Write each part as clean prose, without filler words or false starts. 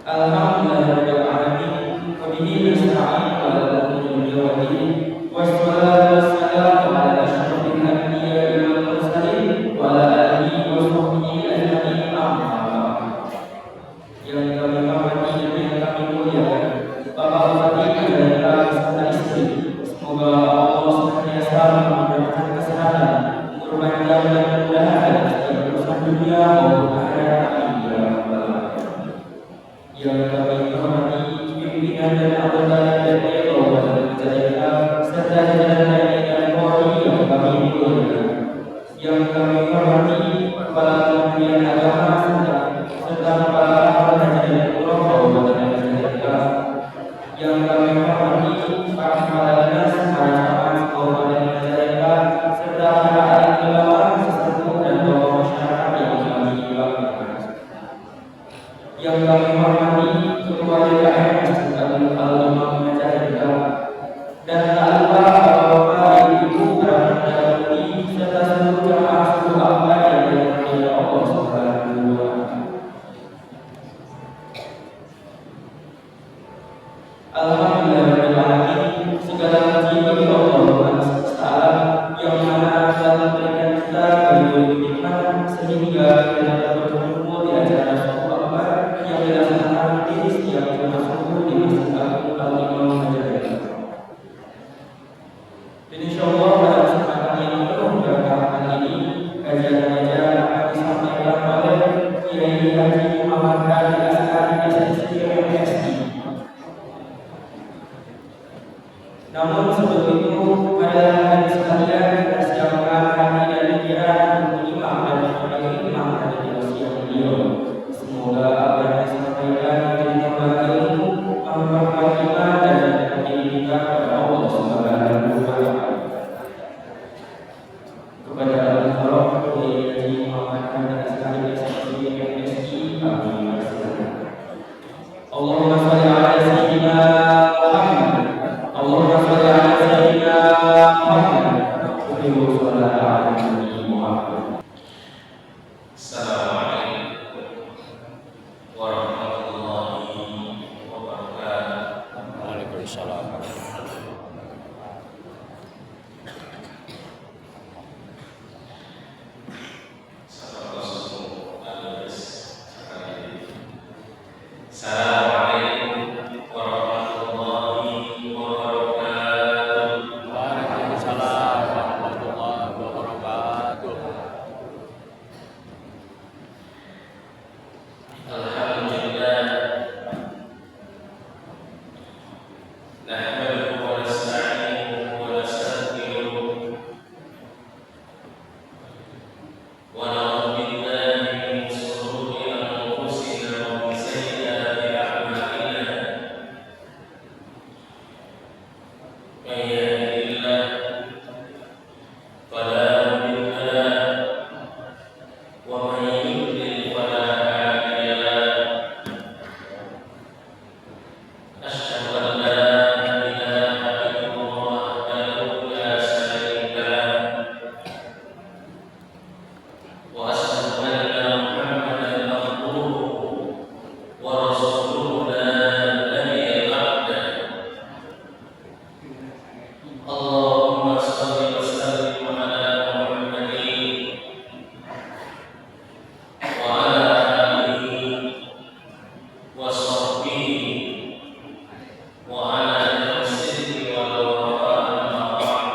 Alhamdulillahirabbil alamin wa bihi nasta'in ala umuri dunya wa din. Wassalatu wassalamu ala asyrofil anbiya'i wal mursalin wa ala alihi wa sahbihi ajma'in. Amma ba'd. Yang kami hormati dan yang kami muliakan Bapak Bupati dan para beserta istri, semoga Allah senantiasa memberikan kesehatan, umur panjang dan kemudahan dalam urusan dunia maupun akhirat. Yang kami hormati pimpinan dan anggota DPR Kabupaten Majalengka serta jajaran TNI dan Polri yang kami muliakan. Yang kami hormati kepala Kementerian Agama serta kepala Haji dan Umroh Kabupaten Majalengka. Yang kami hormati para kepala dinas, para camat Kabupaten Majalengka serta para alim ulama, sesepuh dan tokoh masyarakat yang kami banggakan. Yang kami hormati Ketua DPR Masjid Al-Imam Majalengka, dan tak lupa bapak-bapak, ibu, para pendahului serta seluruh jamaah suku hamba yang dirahmati Allah Subhanahu wa Ta'ala. Alhamdulillahirabbil alamin, segala puji bagi Allah Subhanahu yang mana telah memberikan kita berbagai nikmat sehingga kita dapat berkumpul di acara suku hamba yang dilaksanakan di setiap Jumat subuh di Masjid Al-Imam Majalengka. Dan insyaallah pada kesempatan yang penuh berkah kali ini, kajian mengajar akan disampaikan oleh Kiai Haji Muhammad Hadi Askari SSC MSI. Namun sebelum itu, pada hari sekalian kita siapkan hati dan pikiran untuk imam dan sebagai imam dari usia beliau. Semoga apa yang disampaikan menjadi tambahan ilmu, memperkuat iman dan menjadi kepada Allah Subhanahu wa Ta'ala. Kepada Allah Kiai Haji Muhammad Hadi Askari SSC MSI kami persilakan. Allahumma shalli ala sayyidina Muhammad. Allahumma shalli ala sayyidina Muhammad. Allahumma shalli ala sayyidina Muhammad. Assalamualaikum warahmatullahi wabarakatuh. Waalaikumsalam. Assalamualaikum warahmatullahi wabarakatuh. Waalaikumsalam warahmatullahi wabarakatuh. Alhamdulillah, nahmaduhu wa nasta'inuhu wa nastaghfiruh wa na'udzu billahi min shururi anfusina wa min sayyiati a'malina. Man yahdihillah fala mudilla lahu wa man yudlil fala hadiya lahu. Asyhadu an la ilaha illallah wahdahu la syarika lahu wa asyhadu anna Muhammadan abduhu wa rasuluhu la nabiyya ba'dah. Allahumma shalli wa sallim ala Muhammadin wa ala alihi wa sahbihi wa ala nafsihi wa lawafa'ana ma'am.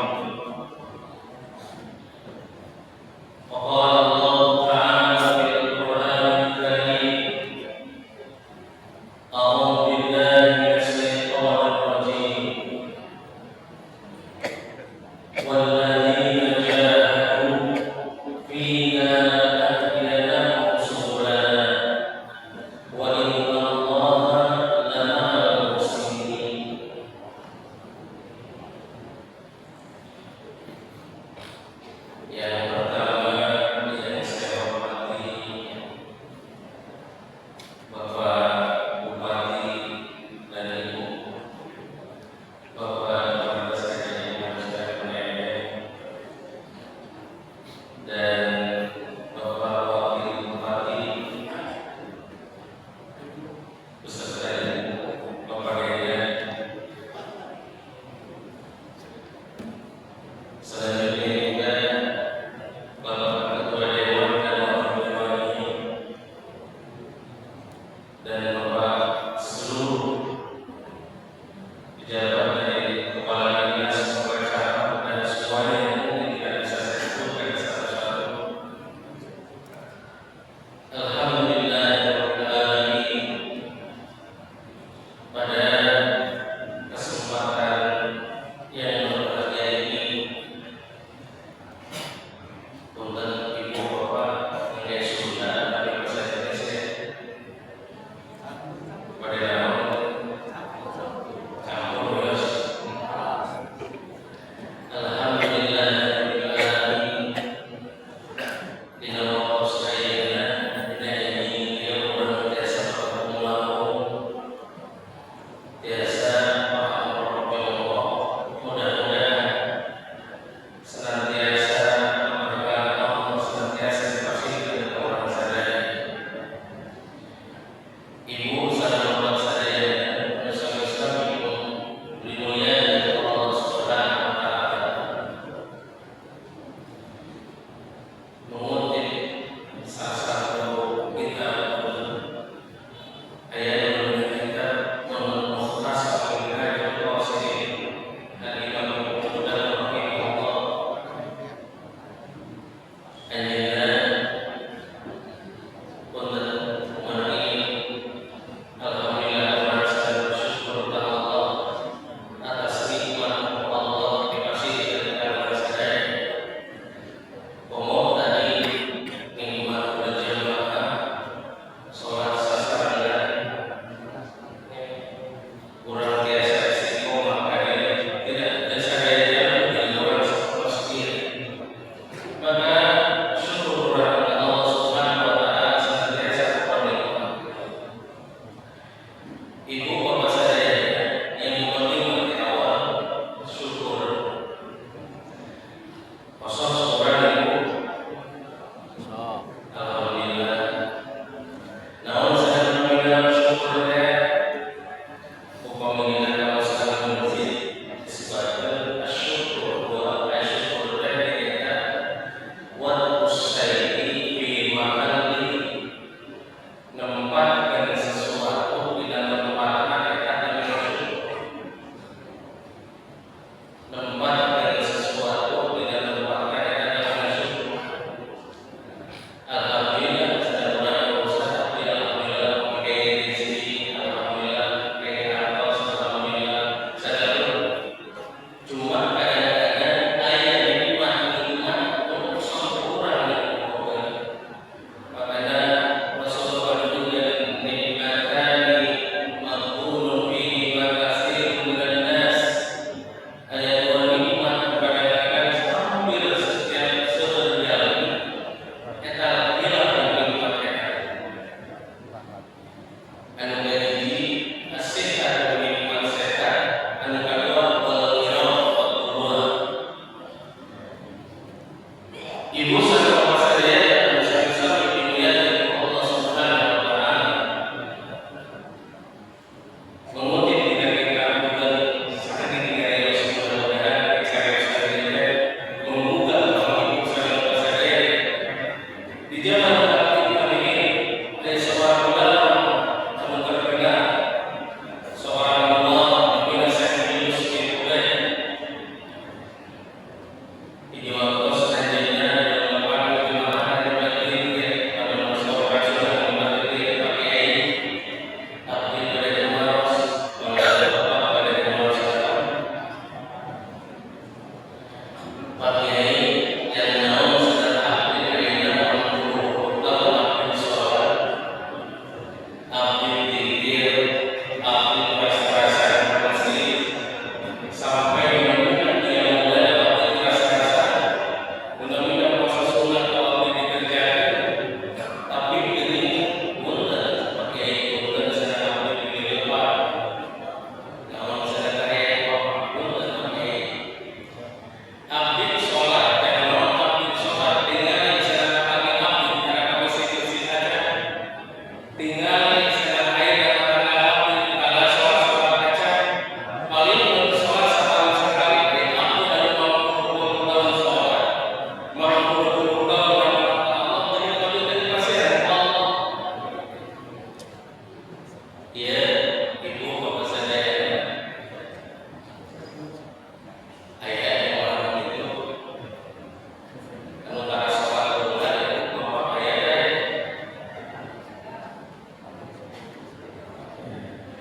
Wa qala Allah ta'ala fil Qur'anil Karim, a'udzu billahi minasy syaithanir rajim. Walladzina jahadu fina lanahdiyannahum subulana wa inna Allaha lama'al muhsinin. Yang pertama yang saya hormati Bapak Bupati Menempatkan sesuatu di dalam tempat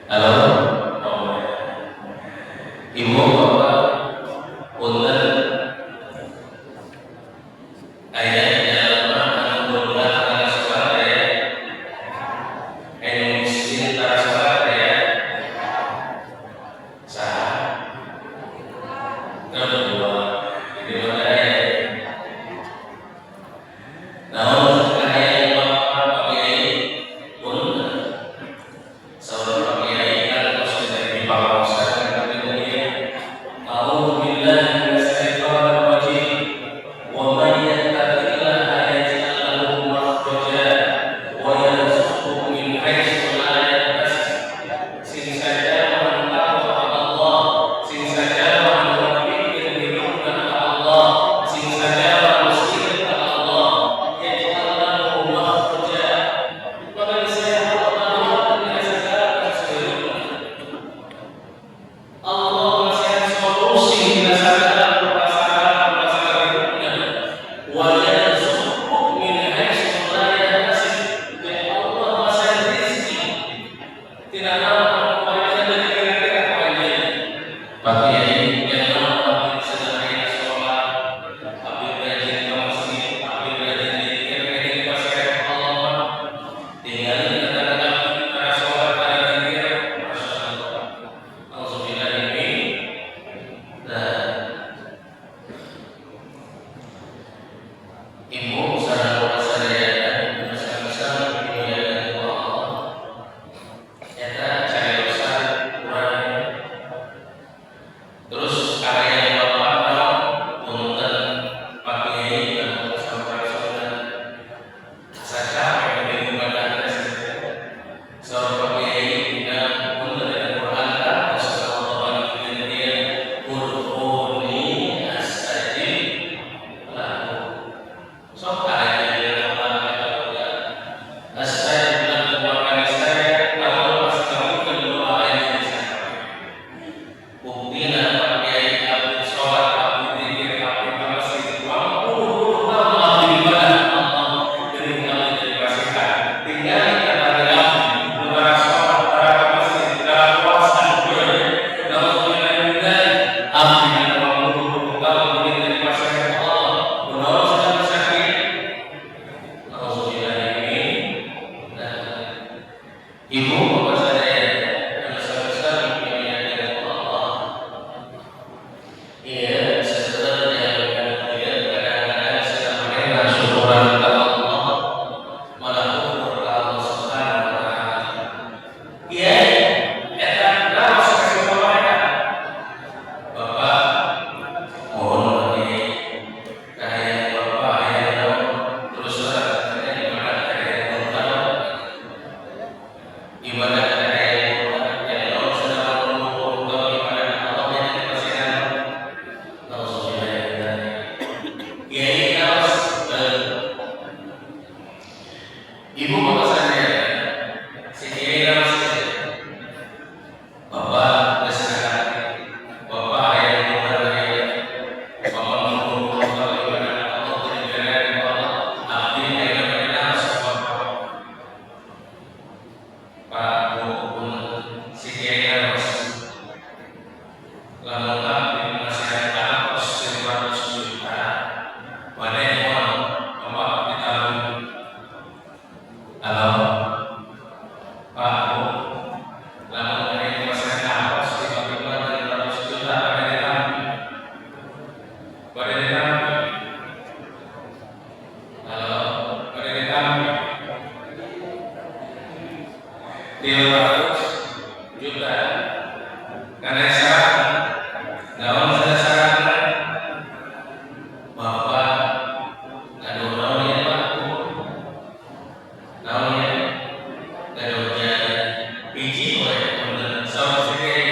Halo, ibu bapak punten ayah jalma anu bodas tara sholat ya, anu miskin tara sholat ya, sah kedua di mana ya, namun ayah bapak Pak Kiai punten saudara Pak Kiai kan terus dari pengawasan kami ini. A'udzu billahi minasyaitonir rajim. Wa may yattaqillaha yaj'al lahu makhraja wa yarzuqhu min haitsu la yahtasib. Sing saja mentakwa Allah, sing saja berpikir dirundang Allah, sing saja bersikir ke Allah, yaj'al lahu makhraja. Maka saya Allah dengan segala kesulitan. Allah memberikan solusi berdasarkan permasalahan hidupnya. Wa yarzuqhu min haitsu la yahtasib. Dan Allah memberikan rezeki tidak nampak kepada dari kira-kira kepada Pak Kiai yang nampak sedang sholat, habis rajin ke masjid, habis rajin zikir, rajin pasrah Allah. Tinggal kata-kata para sholat pada zikir, masya Allah. Alhamdulillah ini. Nah, ibu saudara saya besar-besar dimuliakan Allah. Eta cari dosa kurang. Terus area bapak tahu punten Pak Kiai dan sampai saudara saja yang dibuat seorang Pak Kiai tidak punten dengan Quran dan sallallahu alaihi wasallam uruni astajib lahu. Sok ada yang astajib lahu maka saya kalau pasti kedua ayat buktinya Pak Kiai abdi sholat, abdi zikir, abdi masjid, 20 tahun abdi ibadah Allah dari kami dari pasihan. Tinggal kita dari abdi, antara sholat, antara masjid, antara puasa, alhamdulillah juga abdi yang 20 tahun lebih dari pasihan Allah. Menurut saya sakit, alhamdulillah ini. Ibu bapak saya yang besar-besar dimuliakan Allah. Iya, sebenarnya kadang-kadang sedang mereka syukuran kepada Allah, malah kufur kepada Allah Subhanahu wa Ta'ala. Iya, eta harus kasih mereka. Bapak, mohon bagi kaya bapak ayah terus katanya ibadah kaya tahu ibadah kaya yang Allah sedang mengukur ibadah Allah yang dikasihkan. Kiai harus ibu bapak saya, si Kiai harus bapak bersehat, bapak ayah bapak mengukur ibadah Allah beribadah Allah, abdi ayah harus bapak Pak Bu si Kiai harus lalu abdi masyarakat 500 juta. Mana yang mau bapak ditaruh? Halo Pak Bu, lalu dari masyarakat 500 juta pada ditaruh, pada ditaruh. Halo, pada ditaruh 300 juta. Karena syarat, dalam syarat bapak aduh naonnya Pak Bu, naonnya gaduhnya biji we bener sama sini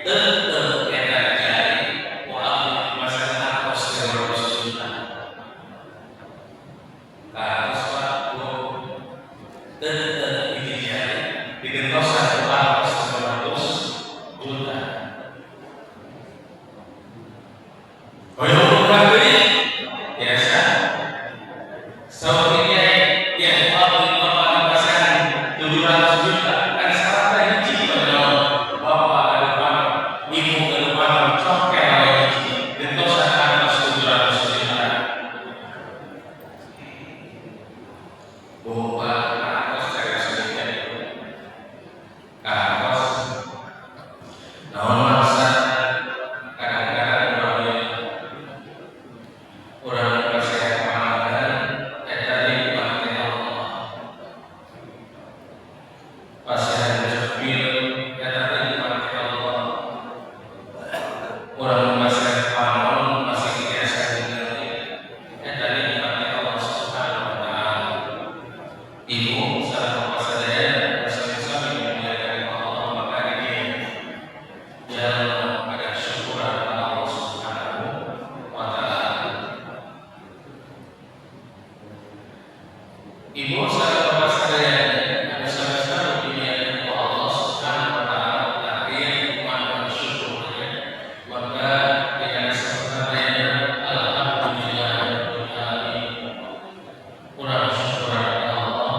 tetep eta jari wah masalah kos 500 juta. Harus Pak Bu tetep biji jari digentos 100 juta. Oh ya, bukan ini biasa. Sepertinya dia 45 pasaran 700 juta kan syaratnya hiji. kaos naon masa kadang-kadang urang percaya pangan eta nikmat Allah pasien jepil eta nikmat Allah urang pasien panon masih biasa dengan eta nikmat Allah Subhanahu wa taala. Ibu salam pasadaya bersama-sama memuliakan Allah maka ini jalan pada syukuran Allah Subhanahu wa taala. Ibu salam pasadaya bersama-sama memuliakan Allah Subhanahu wa taala tapi mana syukurnya maka dengan sebenarnya alhamdulillah kurang syukuran Allah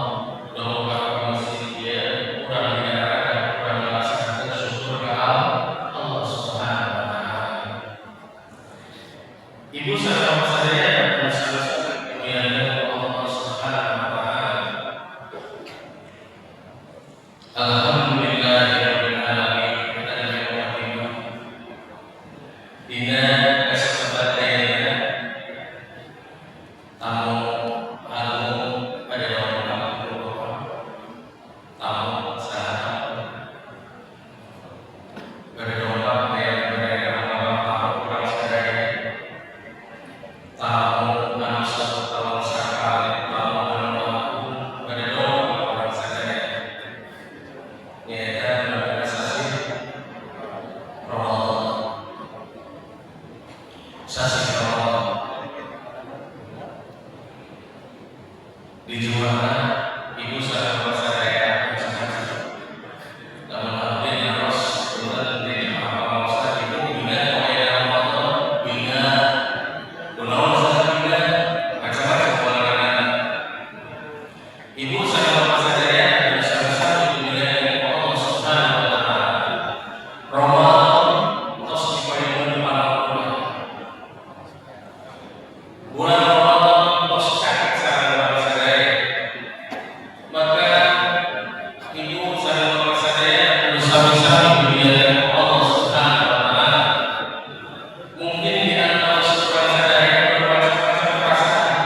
doa kami dia kurang mendengarkan kurang melaksanakan syukur ke Allah Subhanahu wa taala. Ibu salam saya bersama-sama memuliakan Allah Subhanahu wa taala. Alhamdulillahirabbil alamin dina kesempatan tamu pada tamu sahabat berdoa yang berdoa kurang sadaya tamu manusia tamu sakal tamu berdoa kurang sadaya yaitu organisasi Ramadan sasi Ramadan di Jumat ibu salam saya namun abdi harus benar di apa masa ibu bina kaya Ramadan bina gunawan saja bina macam-macam pengalaman ibu salam saya bersama-sama memuliakan Allah Subhanahu wa taala. Ramadan terus diparingan para bulan Ramadan terus cakap sarana sadaya maka ibu sarana sadaya bersama-sama memuliakan Allah Subhanahu wa taala. Mungkin di antara syukuran sadaya bermacam-macam perasaan.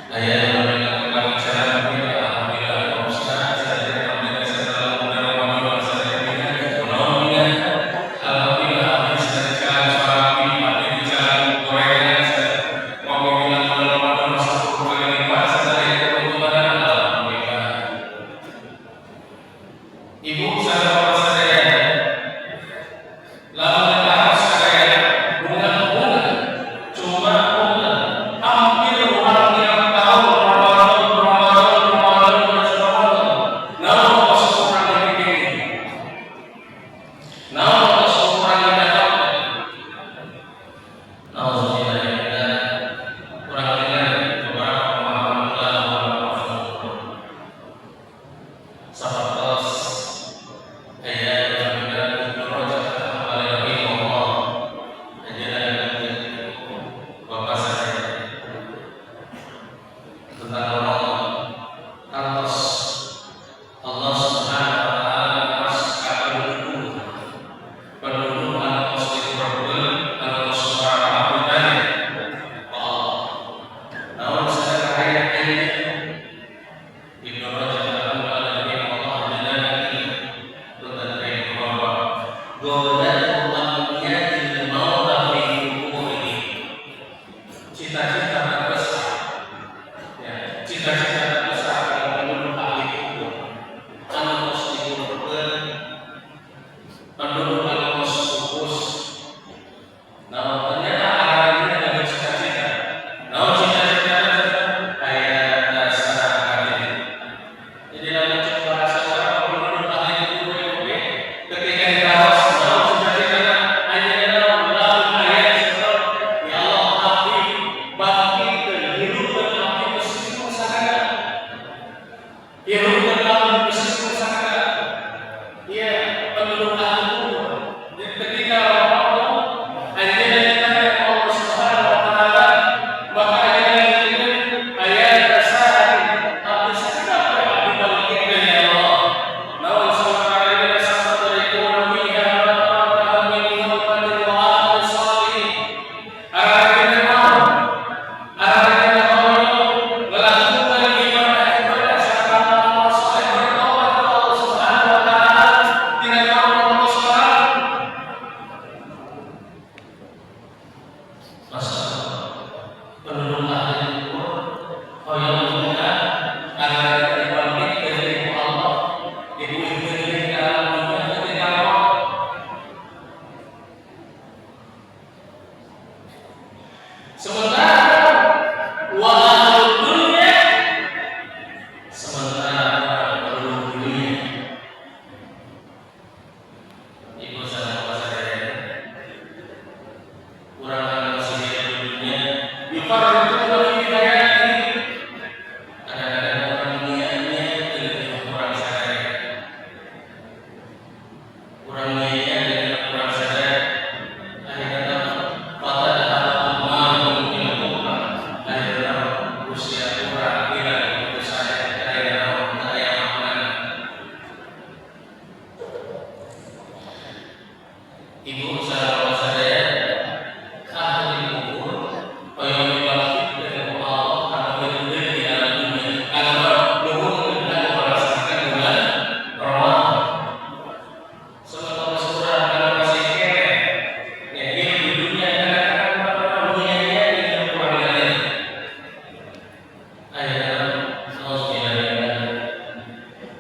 Ayat mendengarkan cara alhamdulillah Ustaz saya alhamdulillah saya dalam Ramadan saya alhamdulillah bisa jalan suami pada jalan gorengan mau bilang Ramadan satu kali puasa saya kebetulan alhamdulillah. Ibu salam saya lalu bahas saya bunga-bunga cuma bunga hampir orang yang tahu Ramadan namun pas orang yang begini namun pas orang yang datang namun kurang dengar beberapa pemahaman sahabat kurang nanya dengan kurang sadar akhirnya mata dalam mungkin bukan akhirnya usia kurang tidak itu saya akhirnya saya makan ibu saudara saya ahli kubur yang dibangkit dengan Allah karena benar di alam dunia karena luhur dan merasakan bulan Ramadan. Sementara surah kalau masih kere, ya hidup di dunia kadang-kadang dunianya dengan kurang lain. Akhirnya Alhamdulillah.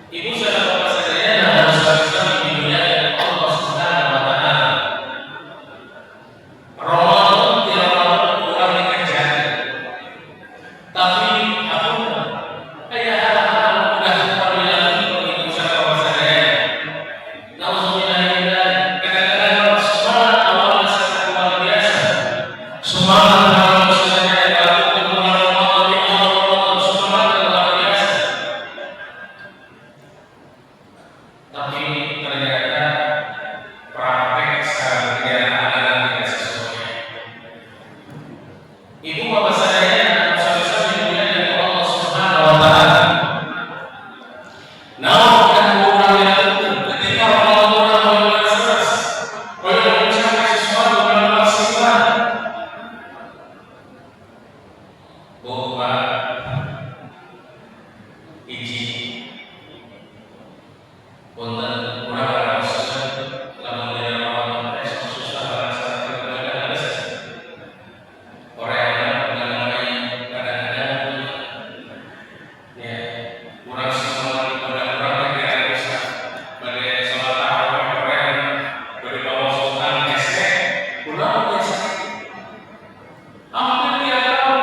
Ibu saudara bapak sekalian harus bisa dimuliakan Allah Subhanahu wa Ta'ala. Ramadan tidak kurang dikejar, tapi apa? Kayak hal-hal mudah sekali lagi ibu saudara bapak sekalian. Alhamdulillah, kadang-kadang semangat awalnya sangat luar biasa. Semangat dalam semangat lakukan bulan Ramadan di awal Ramadan semangat luar biasa. Tapi ternyata praktek sehari-hari tidak sesuai. Ibu bapak saya bisa dimuliakan Allah Subhanahu wa Ta'ala. Namun kurang dilakukan ketika Ramadan mulai selesai, kalau mencapai sesuatu yang maksimal, bahwa izin punten kurang ada susah, lamun dari Ramadan susah rasa terbatas. Orang yang kadang-kadang ya kurang semangat pada kurang tidak bisa pada sholat tarawih orang beri bawa sultan esek kurang biasa hampir tiap tahun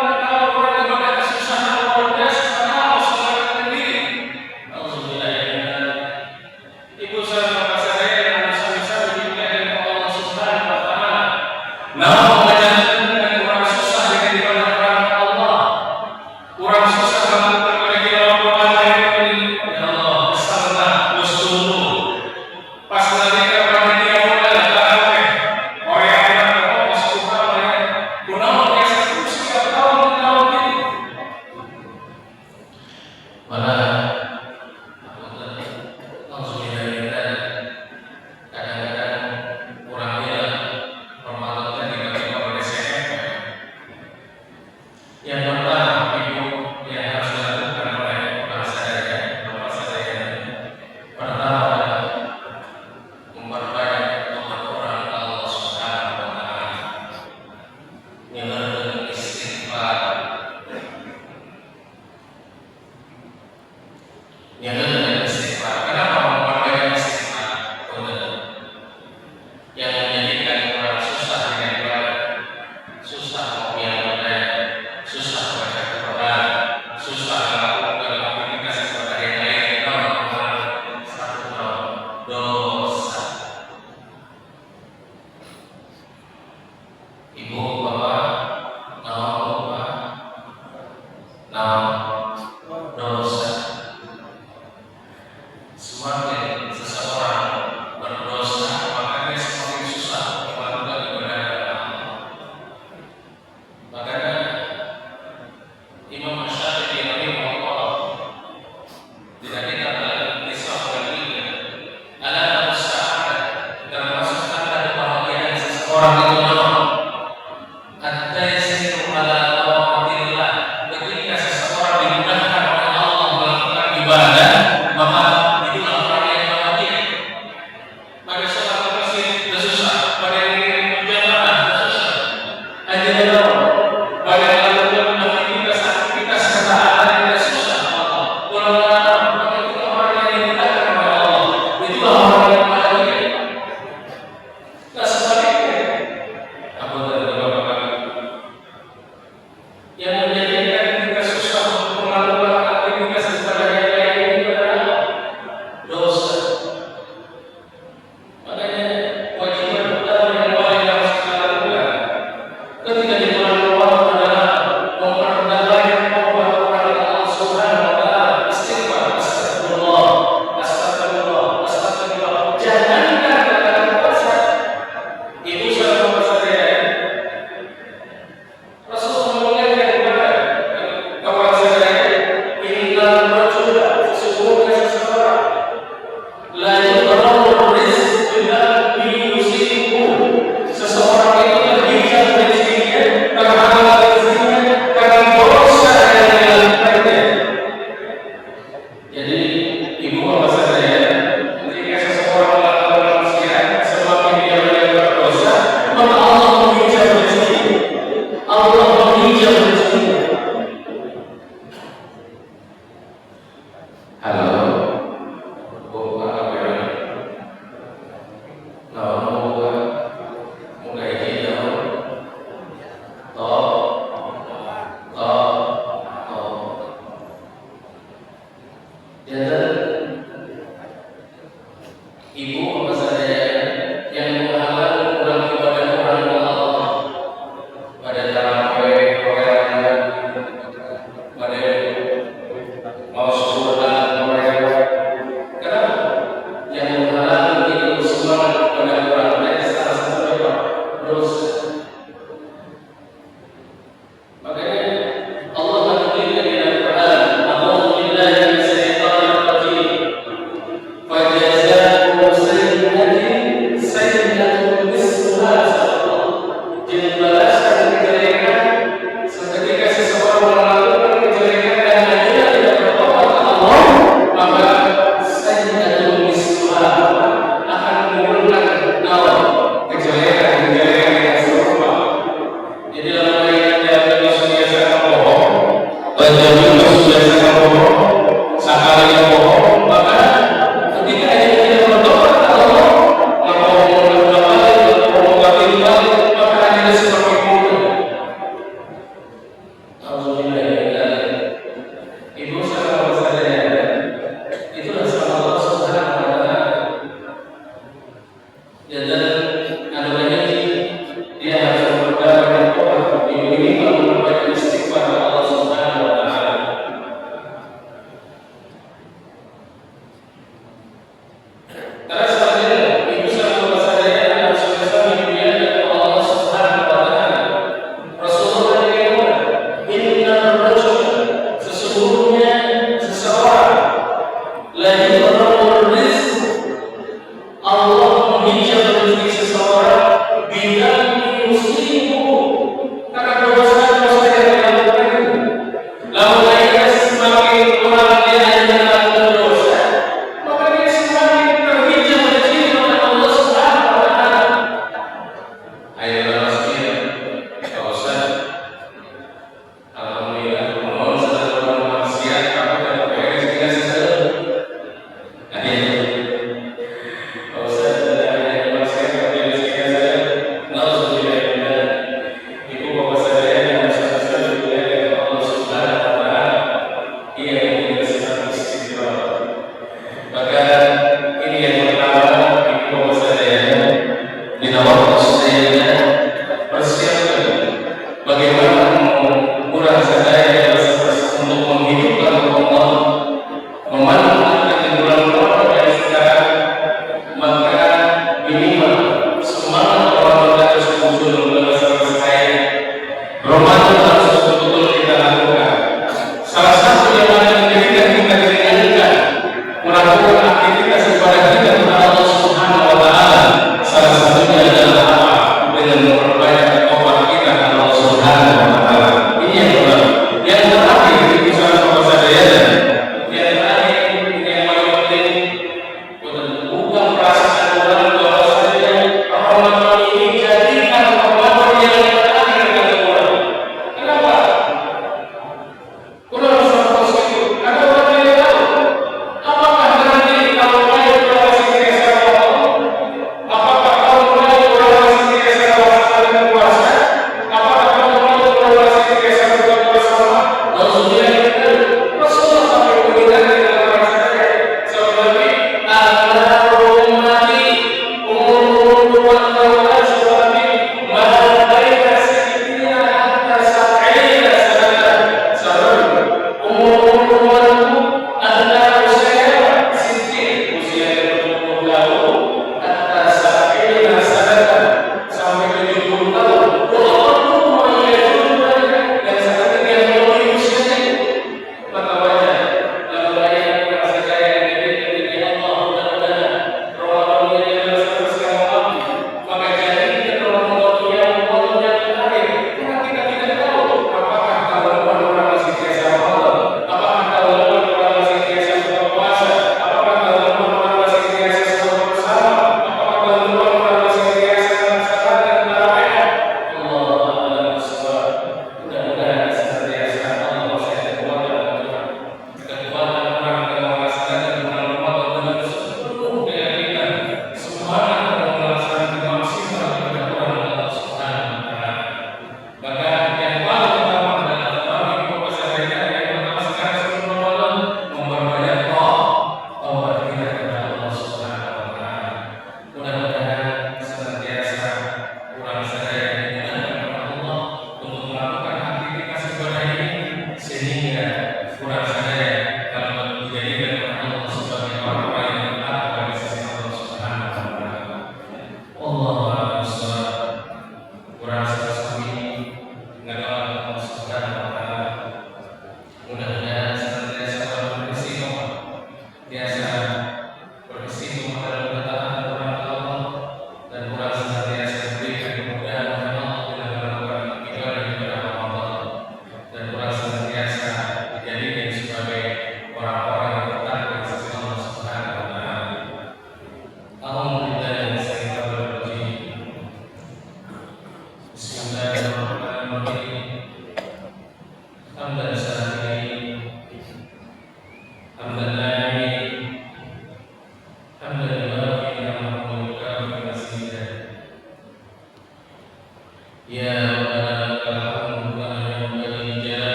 orang ibadah kesusahan luar biasa padahal sholat sendiri. Alhamdulillah. Ibu saya bapak saya yang bisa dimuliakan Allah Subhanahu wa Ta'ala. Namun mengajarkan dengan kurang susah dengan ibadah kepada Allah, kurang susah melakukan kegiatan lain. Ya Allah, beserta bersyukur. Pas ketika panitia mulai tarawih, orang yang Allah Subhanahu wa Ta'ala, kunaon biasa terus setiap tahun ini. Malah Alhamdulillah, kadang-kadang kurang bilang Ramadan tiba-tiba pada saya. Yang pertama ibu yang harus dilakukan oleh bapak saya pertama adalah memperbanyak Al-Quran Allah Subhanahu wa Ta'ala, dengan istighfar, dengan istighfar. Kenapa memperbanyak istighfar? Yang menjadikan orang susah dengan ibadah, susah mau ibadah, susah baca Quran, susah melakukan aktivitas ibadah yang lain, satu dosa. Ibu bapak, dosa. Semakin seseorang berdosa, maka dia semakin susah melakukan ibadah kepada Allah. Makanya Imam Syafi'i rahimahullah tidak kita dalam kisah ketiga adalah syahadat, termasuk tanda kebahagiaan seseorang itu at-tayyisiru ala tawakkalillah. Ketika seseorang dimudahkan oleh Allah melakukan ibadah, maka itulah orang yang bahagia. Pada sholat ke masjid sudah susah, pada yang berjamaah sudah susah. Akhirnya pada melakukan aktivitas ketaatan tidak susah. Maka itulah orang yang dimudahkan oleh Allah. Itulah orang yang bahagia. Nah sebaliknya,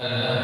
dan